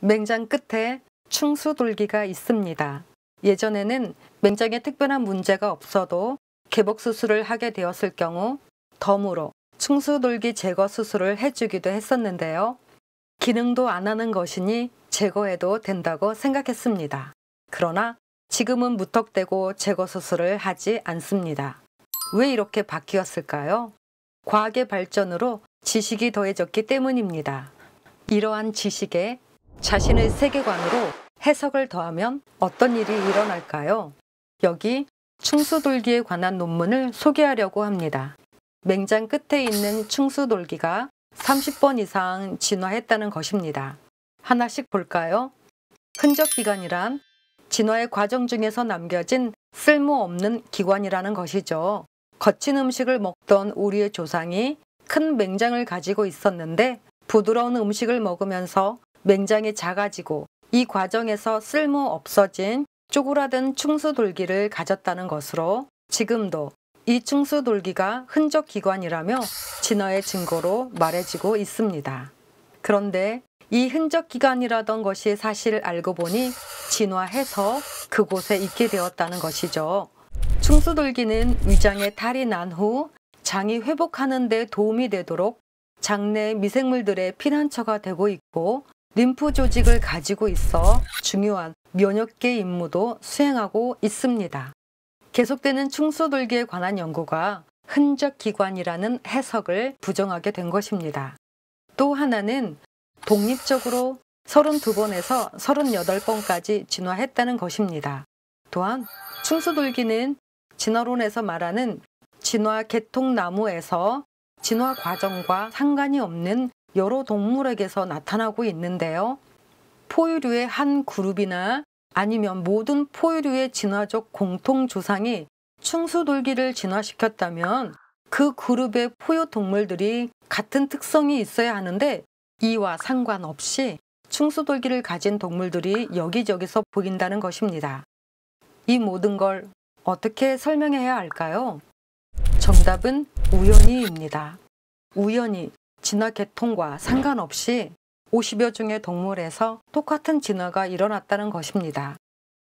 맹장 끝에 충수돌기가 있습니다. 예전에는 맹장에 특별한 문제가 없어도 개복 수술을 하게 되었을 경우 덤으로 충수돌기 제거 수술을 해주기도 했었는데요. 기능도 안 하는 것이니 제거해도 된다고 생각했습니다. 그러나 지금은 무턱대고 제거 수술을 하지 않습니다. 왜 이렇게 바뀌었을까요? 과학의 발전으로 지식이 더해졌기 때문입니다. 이러한 지식에 자신의 세계관으로 해석을 더하면 어떤 일이 일어날까요? 여기 충수돌기에 관한 논문을 소개하려고 합니다. 맹장 끝에 있는 충수돌기가 30번 이상 진화했다는 것입니다. 하나씩 볼까요? 흔적기관이란 진화의 과정 중에서 남겨진 쓸모없는 기관이라는 것이죠. 거친 음식을 먹던 우리의 조상이 큰 맹장을 가지고 있었는데 부드러운 음식을 먹으면서 맹장이 작아지고 이 과정에서 쓸모없어진 쪼그라든 충수돌기를 가졌다는 것으로 지금도 이 충수돌기가 흔적기관이라며 진화의 증거로 말해지고 있습니다. 그런데 이 흔적기관이라던 것이 사실 알고 보니 진화해서 그곳에 있게 되었다는 것이죠. 충수돌기는 위장에 탈이 난 후 장이 회복하는 데 도움이 되도록 장내 미생물들의 피난처가 되고 있고 림프 조직을 가지고 있어 중요한 면역계 임무도 수행하고 있습니다. 계속되는 충수돌기에 관한 연구가 흔적기관이라는 해석을 부정하게 된 것입니다. 또 하나는 독립적으로 32번에서 38번까지 진화했다는 것입니다. 또한 충수돌기는 진화론에서 말하는 진화 계통나무에서 진화 과정과 상관이 없는 여러 동물에게서 나타나고 있는데요. 포유류의 한 그룹이나 아니면 모든 포유류의 진화적 공통조상이 충수돌기를 진화시켰다면 그 그룹의 포유 동물들이 같은 특성이 있어야 하는데 이와 상관없이 충수돌기를 가진 동물들이 여기저기서 보인다는 것입니다. 이 모든 걸 어떻게 설명해야 할까요? 정답은 우연히입니다. 우연히 진화 계통과 상관없이 50여 종의 동물에서 똑같은 진화가 일어났다는 것입니다.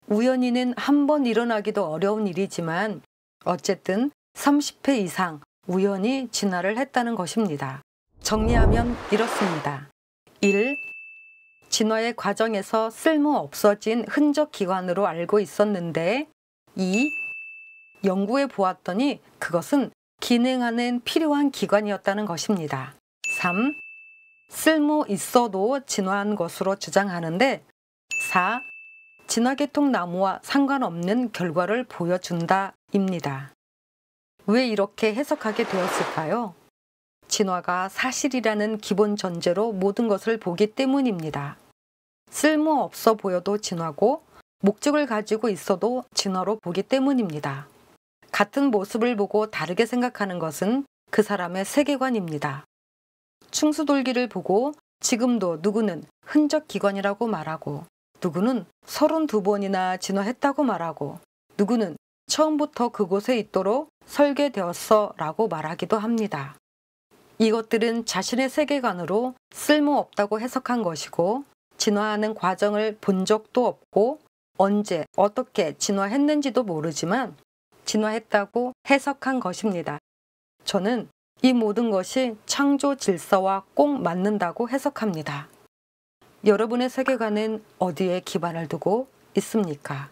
우연히는 한 번 일어나기도 어려운 일이지만 어쨌든 30회 이상 우연히 진화를 했다는 것입니다. 정리하면 이렇습니다. 1. 진화의 과정에서 쓸모 없어진 흔적기관으로 알고 있었는데 2. 연구해 보았더니 그것은 기능하는 필요한 기관이었다는 것입니다. 3. 쓸모 있어도 진화한 것으로 주장하는데 4. 진화계통나무와 상관없는 결과를 보여준다 입니다. 왜 이렇게 해석하게 되었을까요? 진화가 사실이라는 기본 전제로 모든 것을 보기 때문입니다. 쓸모없어 보여도 진화고 목적을 가지고 있어도 진화로 보기 때문입니다. 같은 모습을 보고 다르게 생각하는 것은 그 사람의 세계관입니다. 충수돌기를 보고 지금도 누구는 흔적기관이라고 말하고 누구는 32번이나 진화했다고 말하고 누구는 처음부터 그곳에 있도록 설계되었어 라고 말하기도 합니다. 이것들은 자신의 세계관으로 쓸모없다고 해석한 것이고 진화하는 과정을 본 적도 없고 언제 어떻게 진화했는지도 모르지만 진화했다고 해석한 것입니다. 저는 이 모든 것이 창조 질서와 꼭 맞는다고 해석합니다. 여러분의 세계관은 어디에 기반을 두고 있습니까?